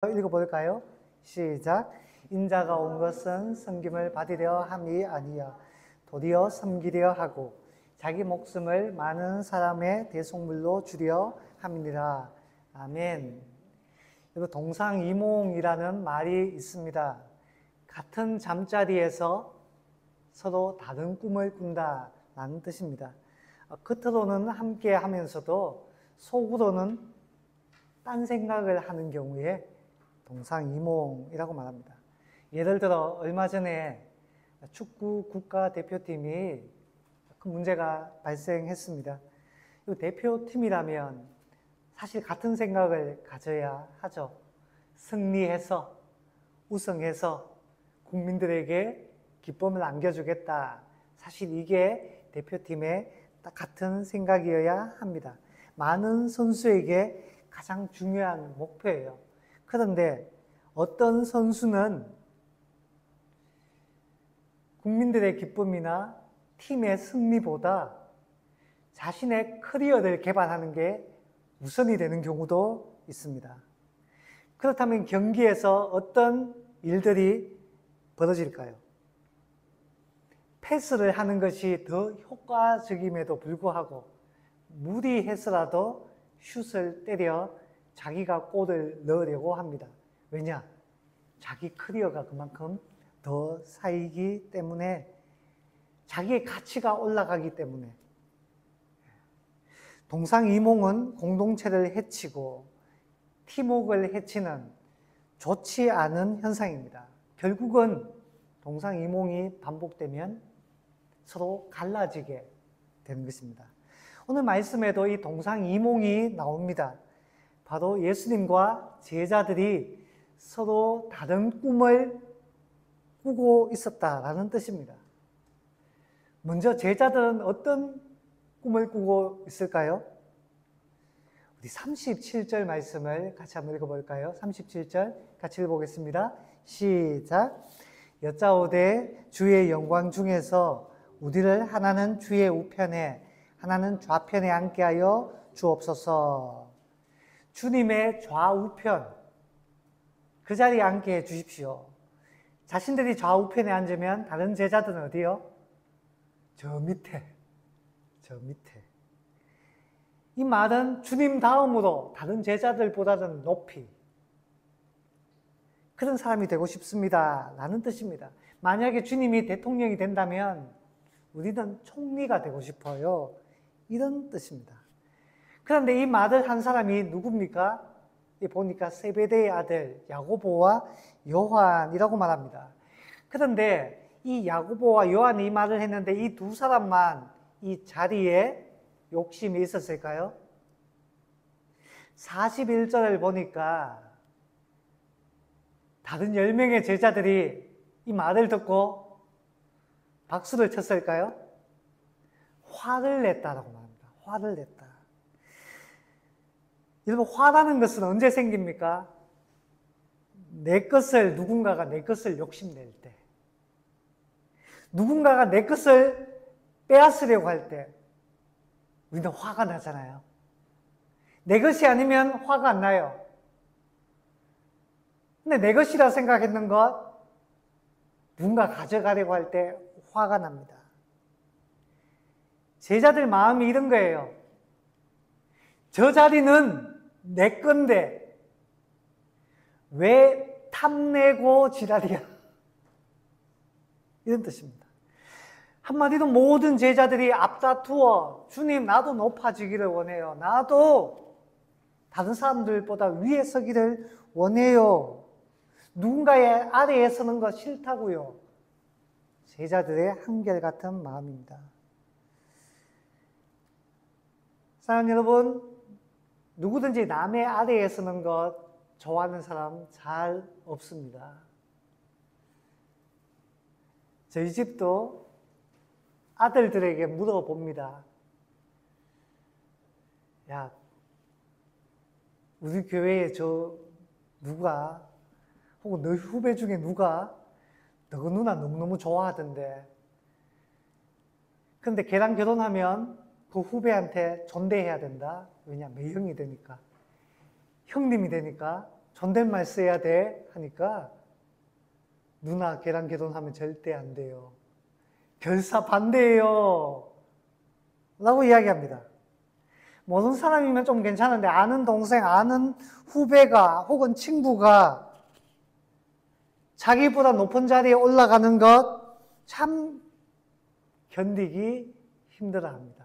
읽어볼까요? 시작. 인자가 온 것은 섬김을 받으려 함이 아니여 도리어 섬기려 하고 자기 목숨을 많은 사람의 대속물로 주려 함이니라. 아멘. 여러분, 동상이몽이라는 말이 있습니다. 같은 잠자리에서 서로 다른 꿈을 꾼다라는 뜻입니다. 겉으로는 함께 하면서도 속으로는 딴 생각을 하는 경우에 동상이몽이라고 말합니다. 예를 들어 얼마 전에 축구 국가대표팀이 큰 문제가 발생했습니다. 대표팀이라면 사실 같은 생각을 가져야 하죠. 승리해서, 우승해서 국민들에게 기쁨을 안겨주겠다. 사실 이게 대표팀의 딱 같은 생각이어야 합니다. 많은 선수에게 가장 중요한 목표예요. 그런데 어떤 선수는 국민들의 기쁨이나 팀의 승리보다 자신의 커리어를 개발하는 게 우선이 되는 경우도 있습니다. 그렇다면 경기에서 어떤 일들이 벌어질까요? 패스를 하는 것이 더 효과적임에도 불구하고 무리해서라도 슛을 때려 자기가 골을 넣으려고 합니다. 왜냐? 자기 커리어가 그만큼 더 쌓이기 때문에, 자기의 가치가 올라가기 때문에. 동상이몽은 공동체를 해치고 팀워크를 해치는 좋지 않은 현상입니다. 결국은 동상이몽이 반복되면 서로 갈라지게 되는 것입니다. 오늘 말씀에도 이 동상이몽이 나옵니다. 바로 예수님과 제자들이 서로 다른 꿈을 꾸고 있었다라는 뜻입니다. 먼저 제자들은 어떤 꿈을 꾸고 있을까요? 우리 37절 말씀을 같이 한번 읽어볼까요? 37절 같이 읽어보겠습니다. 시작. 여짜오되 주의 영광 중에서 우리를 하나는 주의 우편에 하나는 좌편에 앉게 하여 주옵소서. 주님의 좌우편, 그 자리에 앉게 해 주십시오. 자신들이 좌우편에 앉으면 다른 제자들은 어디요? 저 밑에. 이 말은 주님 다음으로 다른 제자들보다는 높이, 그런 사람이 되고 싶습니다 라는 뜻입니다. 만약에 주님이 대통령이 된다면 우리는 총리가 되고 싶어요, 이런 뜻입니다. 그런데 이 말을 한 사람이 누굽니까? 보니까 세베대의 아들 야고보와 요한이라고 말합니다. 그런데 이 야고보와 요한이 이 말을 했는데 이 두 사람만 이 자리에 욕심이 있었을까요? 41절을 보니까 다른 10명의 제자들이 이 말을 듣고 박수를 쳤을까요? 화를 냈다라고 말합니다. 화를 냈다. 여러분, 화라는 것은 언제 생깁니까? 누군가가 내 것을 욕심낼 때, 누군가가 내 것을 빼앗으려고 할 때 우리는 화가 나잖아요. 내 것이 아니면 화가 안 나요. 근데 내 것이라 생각했는 것 누군가 가져가려고 할 때 화가 납니다. 제자들 마음이 이런 거예요. 저 자리는 내 건데 왜 탐내고 지랄이야? 이런 뜻입니다. 한마디로 모든 제자들이 앞다투어 주님, 나도 높아지기를 원해요. 나도 다른 사람들보다 위에 서기를 원해요. 누군가의 아래에 서는 거 싫다고요. 제자들의 한결같은 마음입니다. 사랑하는 여러분, 누구든지 남의 아래에 서는 것 좋아하는 사람 잘 없습니다. 저희 집도 아들들에게 물어봅니다. 야, 우리 교회에 저 누가, 혹은 너희 후배 중에 누가 너 누나 너무너무 좋아하던데. 근데 걔랑 결혼하면 그 후배한테 존대해야 된다. 왜냐? 매형이 되니까. 형님이 되니까 존댓말 써야 돼 하니까 누나 걔랑 결혼하면 절대 안 돼요. 결사 반대예요. 라고 이야기합니다. 모르는 사람이면 좀 괜찮은데 아는 동생, 아는 후배가 혹은 친구가 자기보다 높은 자리에 올라가는 것 참 견디기 힘들어합니다.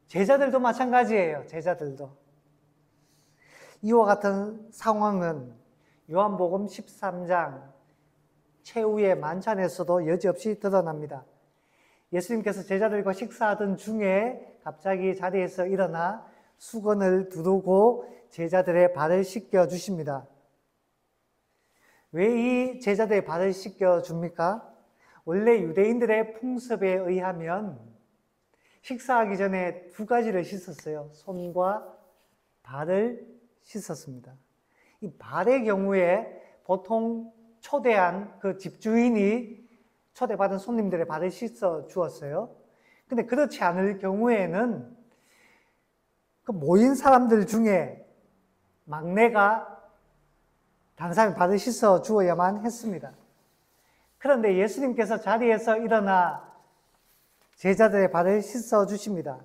제자들도 마찬가지예요. 제자들도. 이와 같은 상황은 요한복음 13장 최후의 만찬에서도 여지없이 드러납니다. 예수님께서 제자들과 식사하던 중에 갑자기 자리에서 일어나 수건을 두르고 제자들의 발을 씻겨 주십니다. 왜 이 제자들의 발을 씻겨 줍니까? 원래 유대인들의 풍습에 의하면 식사하기 전에 두 가지를 씻었어요. 손과 발을 씻었습니다. 이 발의 경우에 보통 초대한 그 집주인이 초대받은 손님들의 발을 씻어 주었어요. 근데 그렇지 않을 경우에는 그 모인 사람들 중에 막내가 다른 사람의 발을 씻어 주어야만 했습니다. 그런데 예수님께서 자리에서 일어나 제자들의 발을 씻어 주십니다.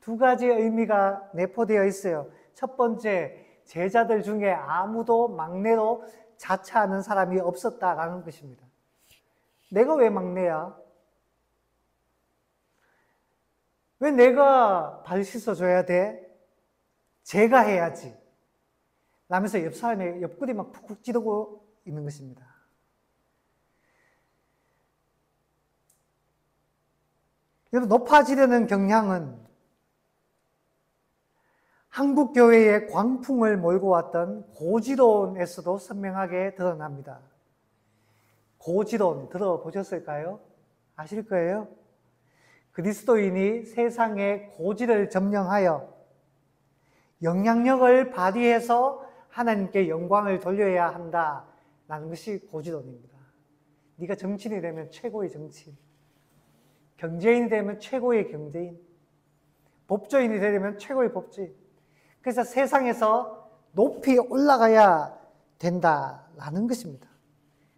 두 가지 의미가 내포되어 있어요. 첫 번째, 제자들 중에 아무도 막내로 자처하는 사람이 없었다라는 것입니다. 내가 왜 막내야? 왜 내가 발 씻어줘야 돼? 제가 해야지. 라면서 옆 사람의 옆구리 막 푹푹 찌르고 있는 것입니다. 여러분, 높아지려는 경향은 한국 교회의 광풍을 몰고 왔던 고지론에서도 선명하게 드러납니다. 고지론 들어보셨을까요? 아실 거예요. 그리스도인이 세상의 고지를 점령하여 영향력을 발휘해서 하나님께 영광을 돌려야 한다라는 것이 고지론입니다. 네가 정치인이 되면 최고의 정치인, 경제인이 되면 최고의 경제인, 법조인이 되려면 최고의 법조인. 그래서 세상에서 높이 올라가야 된다라는 것입니다.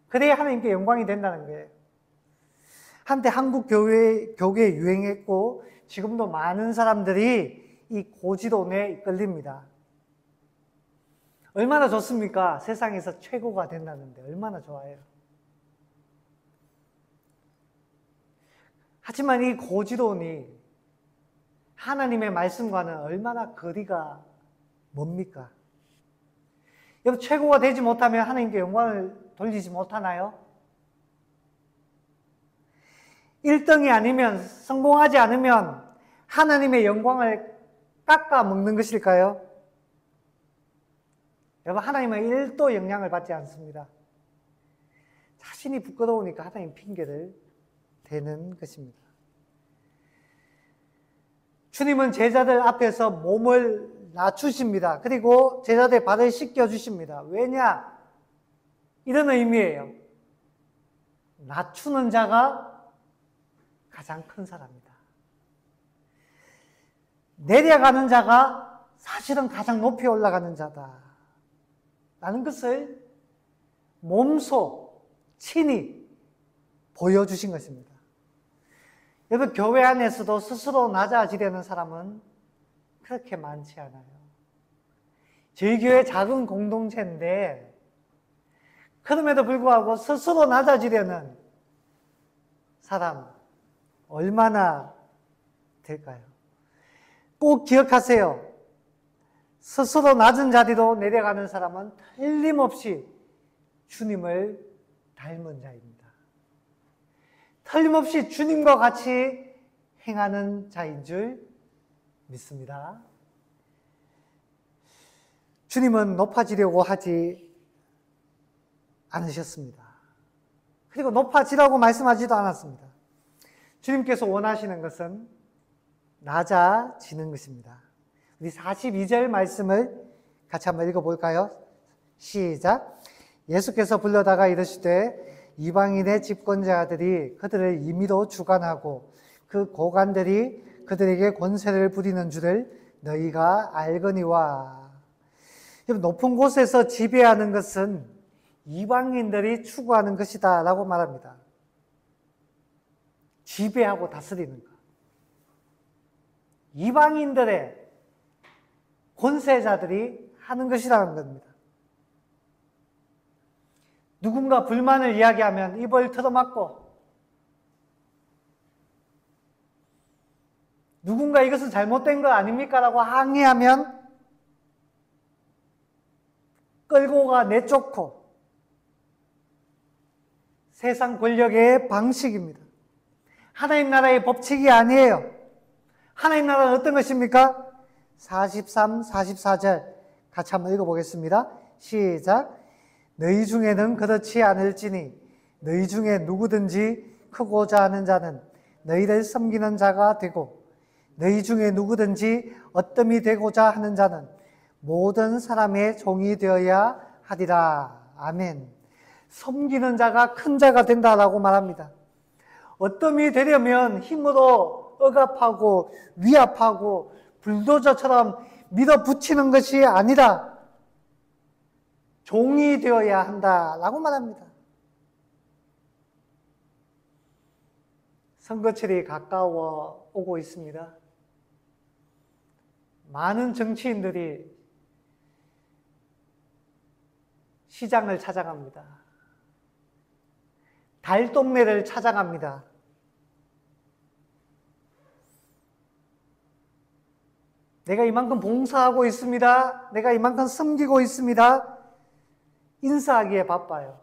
그래야 하나님께 영광이 된다는 거예요. 한때 한국 교회에 유행했고 지금도 많은 사람들이 이 고지론에 이끌립니다. 얼마나 좋습니까? 세상에서 최고가 된다는데 얼마나 좋아요. 하지만 이 고지론이 하나님의 말씀과는 얼마나 거리가 뭡니까? 여러분, 최고가 되지 못하면 하나님께 영광을 돌리지 못하나요? 1등이 아니면, 성공하지 않으면 하나님의 영광을 깎아 먹는 것일까요? 여러분, 하나님은 1도 영향을 받지 않습니다. 자신이 부끄러우니까 하나님 핑계를 대는 것입니다. 주님은 제자들 앞에서 몸을 낮추십니다. 그리고 제자들의 발을 씻겨주십니다. 왜냐? 이런 의미예요. 낮추는 자가 가장 큰 사람이다. 내려가는 자가 사실은 가장 높이 올라가는 자다. 라는 것을 몸소 친히 보여주신 것입니다. 여러분, 교회 안에서도 스스로 낮아지려는 사람은 그렇게 많지 않아요. 저희 교회 작은 공동체인데 그럼에도 불구하고 스스로 낮아지려는 사람 얼마나 될까요? 꼭 기억하세요. 스스로 낮은 자리로 내려가는 사람은 틀림없이 주님을 닮은 자입니다. 틀림없이 주님과 같이 행하는 자인 줄 믿습니다. 주님은 높아지려고 하지 않으셨습니다. 그리고 높아지라고 말씀하지도 않았습니다. 주님께서 원하시는 것은 낮아지는 것입니다. 우리 42절 말씀을 같이 한번 읽어볼까요? 시작. 예수께서 불러다가 이르시되 이방인의 집권자들이 그들을 임의로 주관하고 그 고관들이 그들에게 권세를 부리는 줄을 너희가 알거니와. 높은 곳에서 지배하는 것은 이방인들이 추구하는 것이다 라고 말합니다. 지배하고 다스리는 것. 이방인들의 권세자들이 하는 것이라는 겁니다. 누군가 불만을 이야기하면 입을 틀어막고, 누군가 이것은 잘못된 거 아닙니까? 라고 항의하면 끌고 가 내쫓고, 세상 권력의 방식입니다. 하나님 나라의 법칙이 아니에요. 하나님 나라는 어떤 것입니까? 43, 44절 같이 한번 읽어보겠습니다. 시작. 너희 중에는 그렇지 않을지니 너희 중에 누구든지 크고자 하는 자는 너희를 섬기는 자가 되고 너희 중에 누구든지 어뜸이 되고자 하는 자는 모든 사람의 종이 되어야 하리라. 아멘. 섬기는 자가 큰 자가 된다라고 말합니다. 어뜸이 되려면 힘으로 억압하고 위압하고 불도저처럼 밀어붙이는 것이 아니라 종이 되어야 한다라고 말합니다. 선거철이 가까워 오고 있습니다. 많은 정치인들이 시장을 찾아갑니다. 달동네를 찾아갑니다. 내가 이만큼 봉사하고 있습니다. 내가 이만큼 섬기고 있습니다. 인사하기에 바빠요.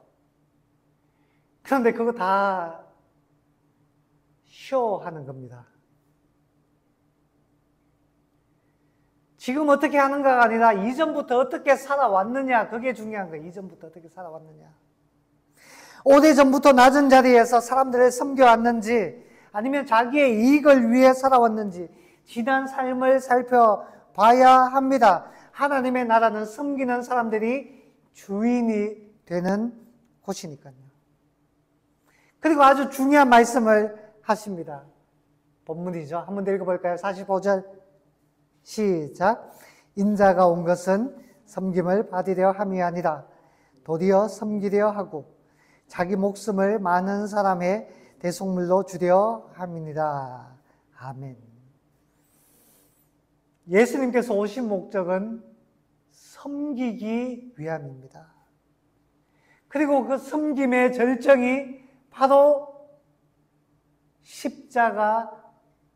그런데 그거 다 쇼하는 겁니다. 지금 어떻게 하는가가 아니라 이전부터 어떻게 살아왔느냐, 그게 중요한 거예요. 이전부터 어떻게 살아왔느냐. 오래전부터 낮은 자리에서 사람들을 섬겨왔는지 아니면 자기의 이익을 위해 살아왔는지 지난 삶을 살펴봐야 합니다. 하나님의 나라는 섬기는 사람들이 주인이 되는 곳이니까요. 그리고 아주 중요한 말씀을 하십니다. 본문이죠. 한번 더 읽어볼까요? 45절 시작. 인자가 온 것은 섬김을 받으려 함이 아니라 도리어 섬기려 하고 자기 목숨을 많은 사람의 대속물로 주려 함이니라. 아멘. 예수님께서 오신 목적은 섬기기 위함입니다. 그리고 그 섬김의 절정이 바로 십자가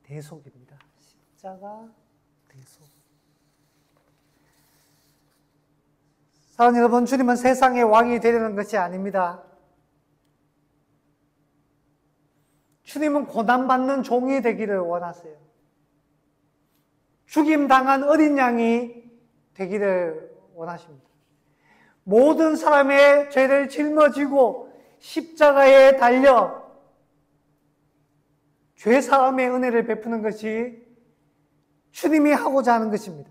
대속입니다. 십자가 대속. 사랑하는 여러분, 주님은 세상의 왕이 되려는 것이 아닙니다. 주님은 고난받는 종이 되기를 원하세요. 죽임당한 어린 양이 되기를 원하십니다. 모든 사람의 죄를 짊어지고 십자가에 달려 죄사함의 은혜를 베푸는 것이 주님이 하고자 하는 것입니다.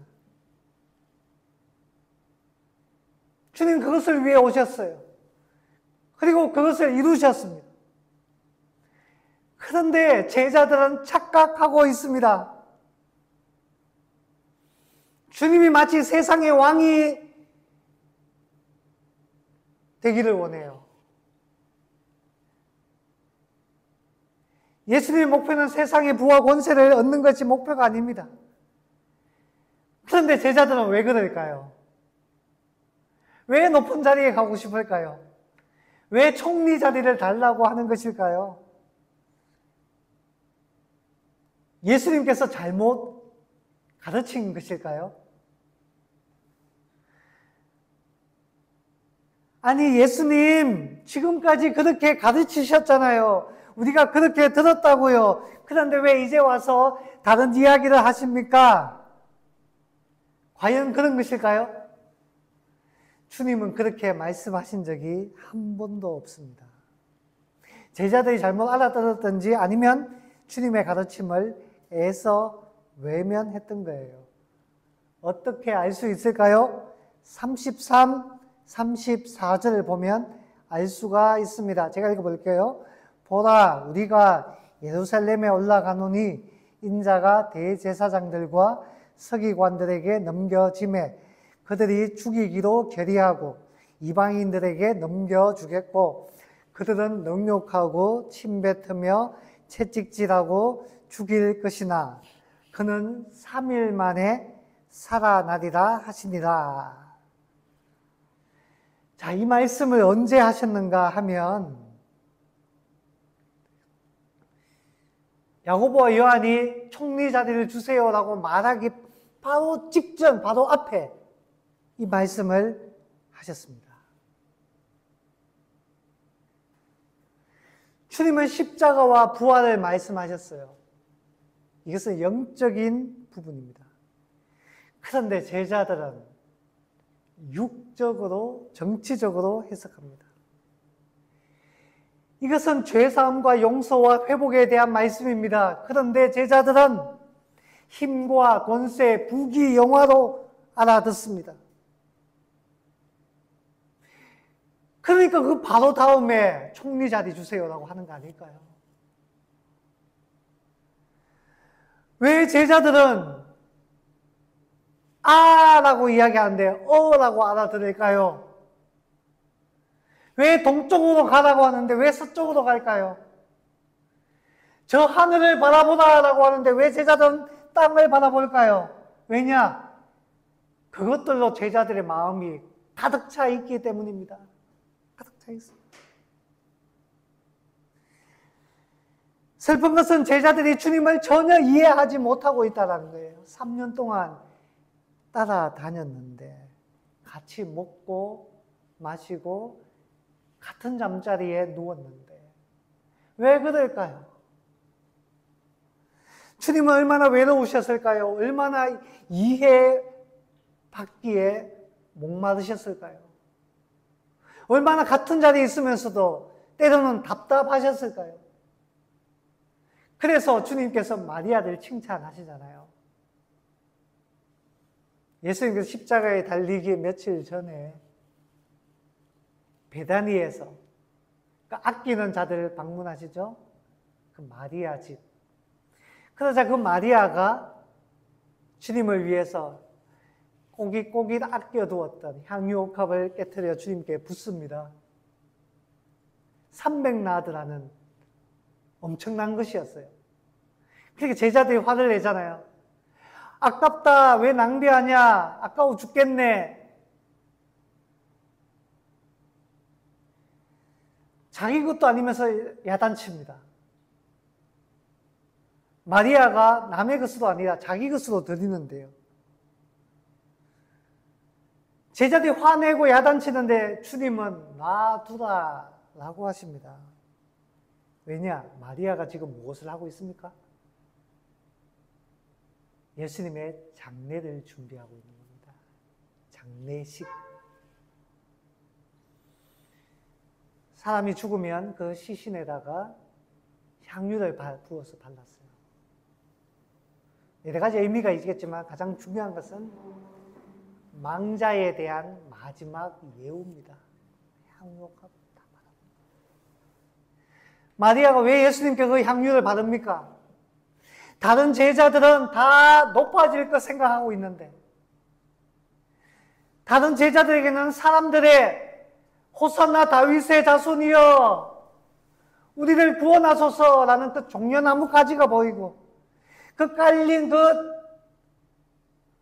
주님 그것을 위해 오셨어요. 그리고 그것을 이루셨습니다. 그런데 제자들은 착각하고 있습니다. 주님이 마치 세상의 왕이 되기를 원해요. 예수님의 목표는 세상의 부와 권세를 얻는 것이 목표가 아닙니다. 그런데 제자들은 왜 그럴까요? 왜 높은 자리에 가고 싶을까요? 왜 총리 자리를 달라고 하는 것일까요? 예수님께서 잘못 가르친 것일까요? 아니, 예수님 지금까지 그렇게 가르치셨잖아요. 우리가 그렇게 들었다고요. 그런데 왜 이제 와서 다른 이야기를 하십니까? 과연 그런 것일까요? 주님은 그렇게 말씀하신 적이 한 번도 없습니다. 제자들이 잘못 알아들었든지 아니면 주님의 가르침을 애써 외면했던 거예요. 어떻게 알 수 있을까요? 33, 34절을 보면 알 수가 있습니다. 제가 읽어볼게요. 보라, 우리가 예루살렘에 올라가노니 인자가 대제사장들과 서기관들에게 넘겨짐에 그들이 죽이기로 결의하고 이방인들에게 넘겨주겠고 그들은 능욕하고 침뱉으며 채찍질하고 죽일 것이나 그는 3일 만에 살아나리라 하시니라. 자, 이 말씀을 언제 하셨는가 하면 야고보와 요한이 총리 자리를 주세요라고 말하기 바로 직전, 바로 앞에 이 말씀을 하셨습니다. 주님은 십자가와 부활을 말씀하셨어요. 이것은 영적인 부분입니다. 그런데 제자들은 육적으로, 정치적으로 해석합니다. 이것은 죄사함과 용서와 회복에 대한 말씀입니다. 그런데 제자들은 힘과 권세, 부귀, 영화로 알아듣습니다. 그러니까 그 바로 다음에 총리 자리 주세요라고 하는 거 아닐까요? 왜 제자들은 아라고 이야기하는데 어라고 알아들을까요? 왜 동쪽으로 가라고 하는데 왜 서쪽으로 갈까요? 저 하늘을 바라보라라고 하는데 왜 제자들은 땅을 바라볼까요? 왜냐? 그것들로 제자들의 마음이 가득 차 있기 때문입니다. 가득 차 있어요. 슬픈 것은 제자들이 주님을 전혀 이해하지 못하고 있다는 거예요. 3년 동안 따라다녔는데 같이 먹고 마시고 같은 잠자리에 누웠는데 왜 그럴까요? 주님은 얼마나 외로우셨을까요? 얼마나 이해받기에 목마르셨을까요? 얼마나 같은 자리에 있으면서도 때로는 답답하셨을까요? 그래서 주님께서 마리아를 칭찬하시잖아요. 예수님께서 십자가에 달리기 며칠 전에 베다니에서 아끼는 자들을 방문하시죠. 그 마리아 집. 그러자 그 마리아가 주님을 위해서 꼬깃꼬깃 아껴두었던 향유옥합을 깨트려 주님께 붓습니다. 300나드라는 엄청난 것이었어요. 그러니까 제자들이 화를 내잖아요. 아깝다, 왜 낭비하냐, 아까워 죽겠네. 자기 것도 아니면서 야단칩니다. 마리아가 남의 것으로 아니라 자기 것으로 드리는데요. 제자들이 화내고 야단치는데 주님은 놔두라 라고 하십니다. 왜냐? 마리아가 지금 무엇을 하고 있습니까? 예수님의 장례를 준비하고 있는 겁니다. 장례식. 사람이 죽으면 그 시신에다가 향유를 부어서 발랐어요. 여러 가지 의미가 있겠지만 가장 중요한 것은 망자에 대한 마지막 예우입니다. 향유가 다 바릅니다. 마리아가 왜 예수님께 그 향유를 바릅니까? 다른 제자들은 다 높아질 것 생각하고 있는데 다른 제자들에게는 사람들의 호산나 다윗의 자손이여 우리를 구원하소서라는 그 종려나무 가지가 보이고 그 깔린 그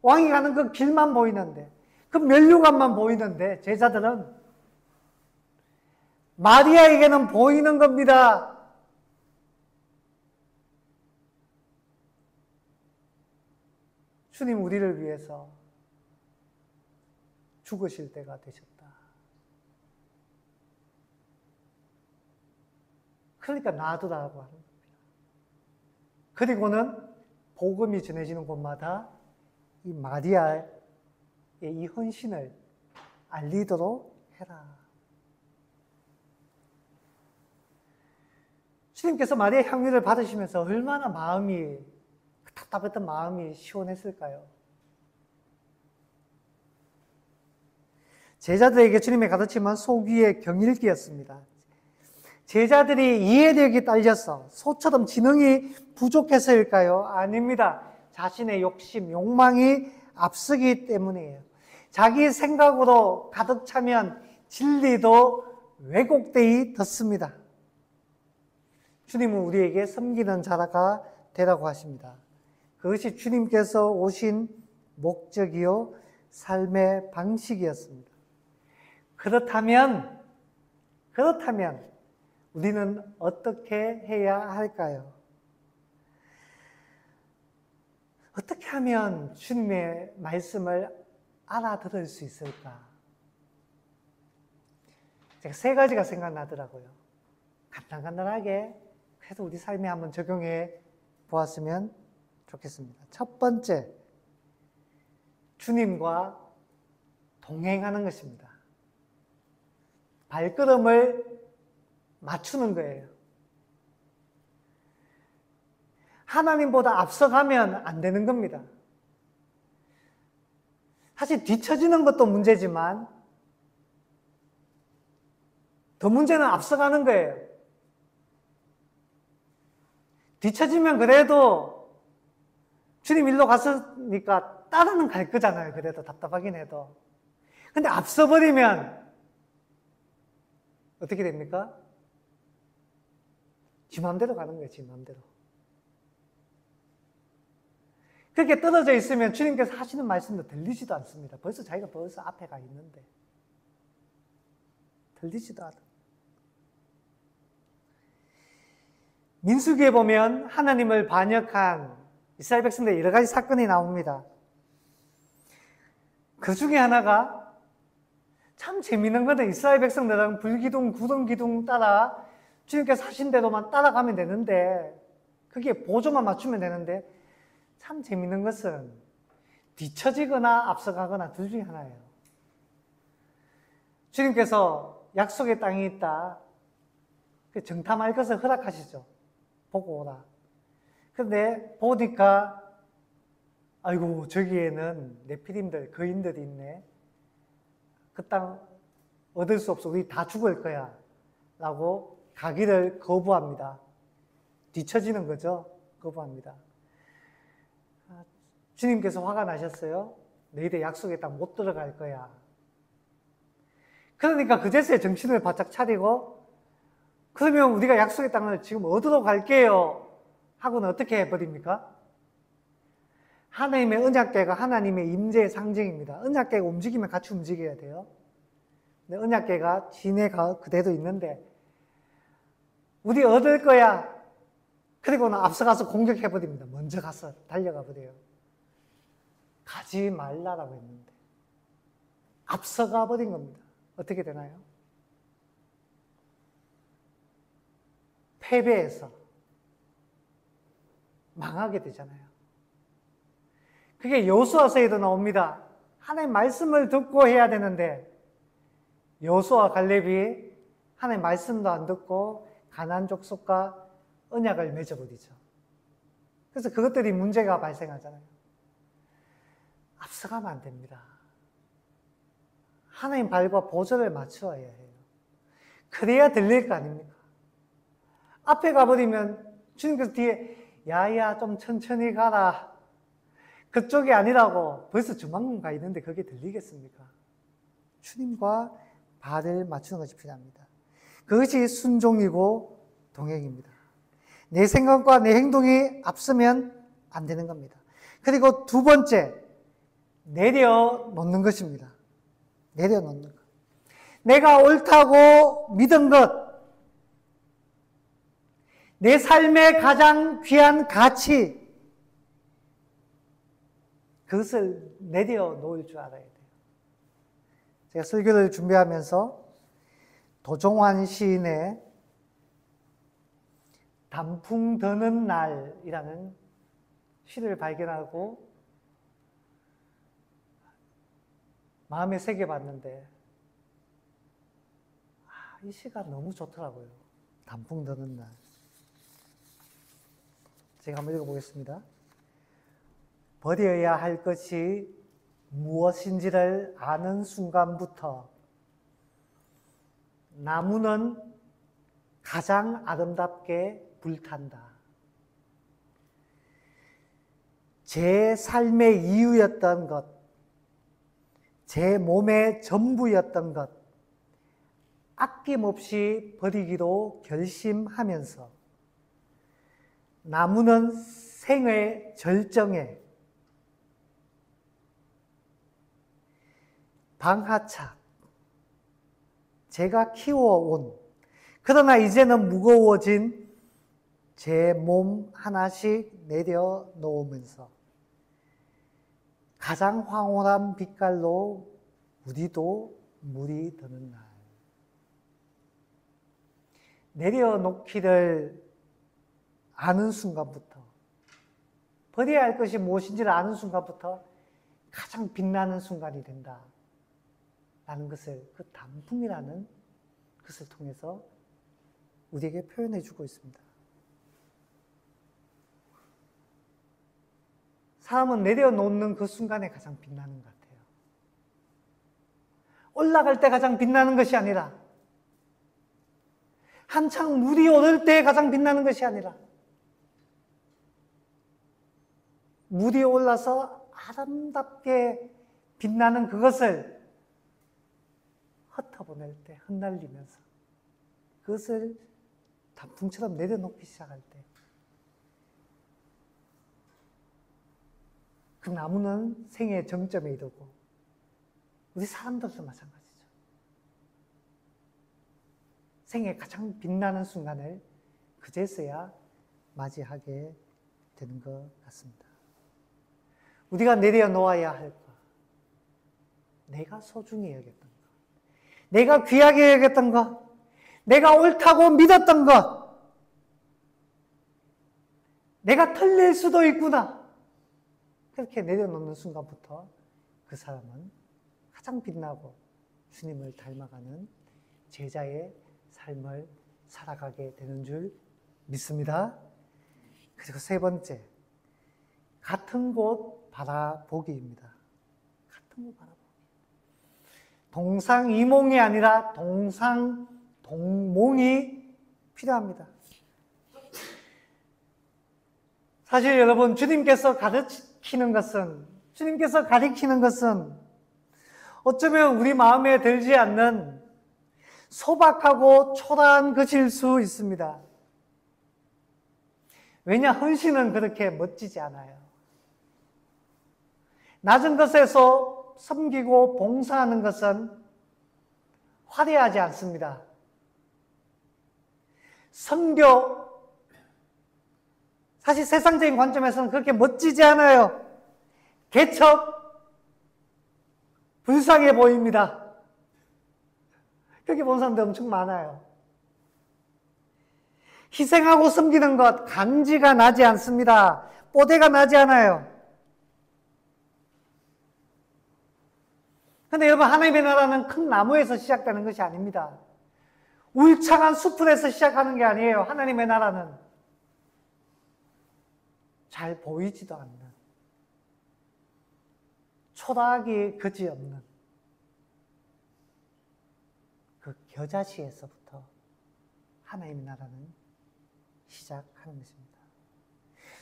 왕이 가는 그 길만 보이는데 그 면류관만 보이는데 제자들은 마리아에게는 보이는 겁니다. 주님 우리를 위해서 죽으실 때가 되셨다. 그러니까 놔두라고 하는 겁니다. 그리고는 복음이 전해지는 곳마다 이 마리아의 이 헌신을 알리도록 해라. 주님께서 마리아의 향유를 받으시면서 얼마나 마음이 답답했던 마음이 시원했을까요? 제자들에게 주님의 가르침은 소귀의 경일기였습니다. 제자들이 이해력이 딸려서 소처럼 지능이 부족해서일까요? 아닙니다. 자신의 욕심, 욕망이 앞서기 때문이에요. 자기 생각으로 가득 차면 진리도 왜곡되이 듣습니다. 주님은 우리에게 섬기는 자가 되라고 하십니다. 그것이 주님께서 오신 목적이요 삶의 방식이었습니다. 그렇다면 우리는 어떻게 해야 할까요? 어떻게 하면 주님의 말씀을 알아들을 수 있을까? 제가 세 가지가 생각나더라고요. 간단하게 그래도 우리 삶에 한번 적용해 보았으면 좋겠습니다. 첫 번째, 주님과 동행하는 것입니다. 발걸음을 맞추는 거예요. 하나님보다 앞서가면 안 되는 겁니다. 사실 뒤처지는 것도 문제지만 더 문제는 앞서가는 거예요. 뒤처지면 그래도 주님 일로 갔으니까 따라는 갈 거잖아요. 그래도 답답하긴 해도. 근데 앞서버리면 어떻게 됩니까? 지 마음대로 가는 거예요. 지 마음대로. 그렇게 떨어져 있으면 주님께서 하시는 말씀도 들리지도 않습니다. 자기가 벌써 앞에 가 있는데 들리지도 않아. 민수기에 보면 하나님을 반역한 이스라엘 백성들의 여러 가지 사건이 나옵니다. 그 중에 하나가 참 재미있는 거는 이스라엘 백성들은 불기둥, 구름기둥 따라 주님께서 하신 대로만 따라가면 되는데 그게 보조만 맞추면 되는데 참 재미있는 것은 뒤처지거나 앞서가거나 둘 중에 하나예요. 주님께서 약속의 땅이 있다. 정탐할 것을 허락하시죠. 보고 오라. 근데 보니까 아이고 저기에는 네피림들, 거인들이 있네. 그 땅 얻을 수 없어. 우리 다 죽을 거야. 라고 가기를 거부합니다. 뒤처지는 거죠. 거부합니다. 주님께서 화가 나셨어요. 너희들 약속의 땅 못 들어갈 거야. 그러니까 그제서야 정신을 바짝 차리고 그러면 우리가 약속의 땅을 지금 얻으러 갈게요. 하고는 어떻게 해버립니까? 하나님의 언약궤가 하나님의 임재의 상징입니다. 언약궤가 움직이면 같이 움직여야 돼요. 근데 언약궤가 진에 그대로 있는데 우리 얻을 거야. 그리고는 앞서가서 공격해버립니다. 먼저 가서 달려가 버려요. 가지 말라라고 했는데 앞서가 버린 겁니다. 어떻게 되나요? 패배해서 망하게 되잖아요. 그게 여호수아서에도 나옵니다. 하나님 말씀을 듣고 해야 되는데 여호수아 갈렙이 하나님 말씀도 안 듣고 가나안 족속과 언약을 맺어버리죠. 그래서 그것들이 문제가 발생하잖아요. 앞서가면 안 됩니다. 하나님 발과 보조를 맞추어야 해요. 그래야 들릴 거 아닙니까? 앞에 가버리면 주님께서 뒤에 야야 좀 천천히 가라. 그쪽이 아니라고 벌써 조만간 가 있는데 그게 들리겠습니까? 주님과 발을 맞추는 것이 필요합니다. 그것이 순종이고 동행입니다. 내 생각과 내 행동이 앞서면 안 되는 겁니다. 그리고 두 번째, 내려놓는 것입니다. 내려놓는 것. 내가 옳다고 믿은 것, 내 삶의 가장 귀한 가치, 그것을 내려놓을 줄 알아야 돼요. 제가 설교를 준비하면서 도종환 시인의 단풍 드는 날이라는 시를 발견하고 마음에 새겨봤는데 이 시가 너무 좋더라고요. 단풍 드는 날. 제가 한번 읽어보겠습니다. 버려야 할 것이 무엇인지를 아는 순간부터 나무는 가장 아름답게 불탄다. 제 삶의 이유였던 것, 제 몸의 전부였던 것 아낌없이 버리기로 결심하면서 나무는 생의 절정에 방하차 제가 키워온 그러나 이제는 무거워진 제 몸 하나씩 내려놓으면서 가장 황홀한 빛깔로 우리도 물이 드는 날 내려놓기를 아는 순간부터 버려야 할 것이 무엇인지를 아는 순간부터 가장 빛나는 순간이 된다 라는 것을 그 단풍이라는 것을 통해서 우리에게 표현해 주고 있습니다. 사람은 내려놓는 그 순간에 가장 빛나는 것 같아요. 올라갈 때 가장 빛나는 것이 아니라 한창 물이 오를 때 가장 빛나는 것이 아니라 물이 올라서 아름답게 빛나는 그것을 흩어보낼 때, 흩날리면서 그것을 단풍처럼 내려놓기 시작할 때 그 나무는 생의 정점에 이르고 우리 사람들도 마찬가지죠. 생의 가장 빛나는 순간을 그제서야 맞이하게 되는 것 같습니다. 우리가 내려놓아야 할 것, 내가 소중히 여겼던 것, 내가 귀하게 여겼던 것, 내가 옳다고 믿었던 것, 내가 틀릴 수도 있구나. 그렇게 내려놓는 순간부터 그 사람은 가장 빛나고 주님을 닮아가는 제자의 삶을 살아가게 되는 줄 믿습니다. 그리고 세 번째, 같은 곳 바라보기입니다. 같은 곳 바라보기. 동상이몽이 아니라 동상동몽이 필요합니다. 사실 여러분, 주님께서 가리키는 것은 어쩌면 우리 마음에 들지 않는 소박하고 초라한 것일 수 있습니다. 왜냐, 헌신은 그렇게 멋지지 않아요. 낮은 것에서 섬기고 봉사하는 것은 화려하지 않습니다. 선교, 사실 세상적인 관점에서는 그렇게 멋지지 않아요. 개척, 불쌍해 보입니다. 그렇게 본 사람들 엄청 많아요. 희생하고 섬기는 것, 간지가 나지 않습니다. 뽀대가 나지 않아요. 그런데 여러분, 하나님의 나라는 큰 나무에서 시작되는 것이 아닙니다. 울창한 숲에서 시작하는 게 아니에요. 하나님의 나라는 잘 보이지도 않는, 초라하기 그지없는 그 겨자씨에서부터 하나님의 나라는 시작하는 것입니다.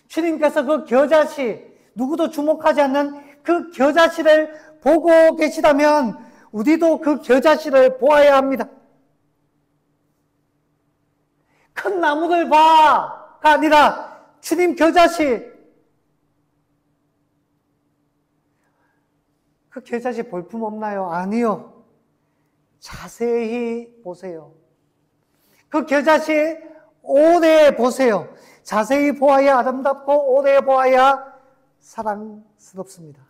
주님께서 그 겨자씨, 누구도 주목하지 않는 그 겨자씨를 보고 계시다면 우리도 그 겨자씨를 보아야 합니다. 큰 나무를 봐가 아니라 주님 겨자씨, 그 겨자씨 볼품 없나요? 아니요. 자세히 보세요. 그 겨자씨 오래 보세요. 자세히 보아야 아름답고 오래 보아야 사랑스럽습니다.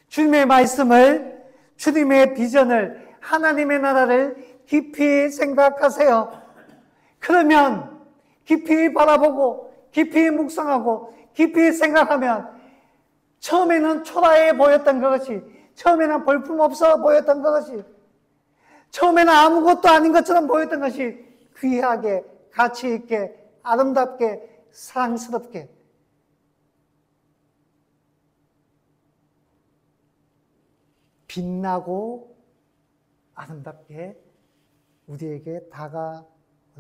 주님의 말씀을, 주님의 비전을, 하나님의 나라를 깊이 생각하세요. 그러면 깊이 바라보고 깊이 묵상하고 깊이 생각하면 처음에는 초라해 보였던 그것이, 처음에는 볼품없어 보였던 그것이, 처음에는 아무것도 아닌 것처럼 보였던 것이 귀하게, 가치 있게, 아름답게, 사랑스럽게 빛나고 아름답게 우리에게 다가올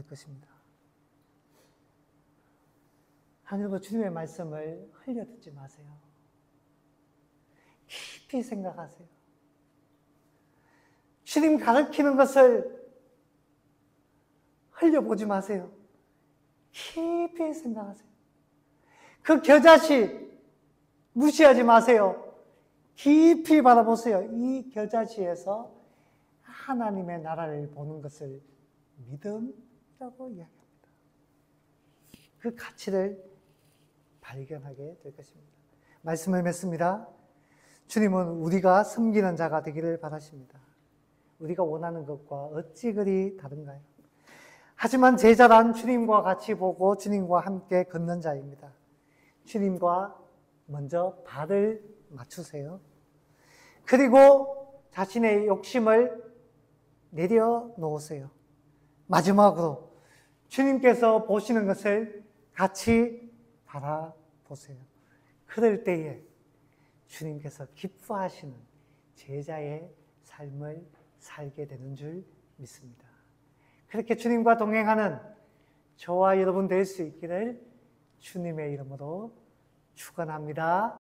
것입니다. 하늘과 주님의 말씀을 흘려 듣지 마세요. 깊이 생각하세요. 주님 가르치는 것을 흘려보지 마세요. 깊이 생각하세요. 그 겨자씨 무시하지 마세요. 깊이 바라보세요. 이 겨자씨에서 하나님의 나라를 보는 것을 믿음이라고 이야기합니다. 그 가치를 발견하게 될 것입니다. 말씀을 맺습니다. 주님은 우리가 섬기는 자가 되기를 바라십니다. 우리가 원하는 것과 어찌 그리 다른가요? 하지만 제자란 주님과 같이 보고 주님과 함께 걷는 자입니다. 주님과 먼저 발을 맞추세요. 그리고 자신의 욕심을 내려놓으세요. 마지막으로 주님께서 보시는 것을 같이 바라보세요. 그럴 때에 주님께서 기뻐하시는 제자의 삶을 살게 되는 줄 믿습니다. 그렇게 주님과 동행하는 저와 여러분 될 수 있기를 주님의 이름으로 축원합니다.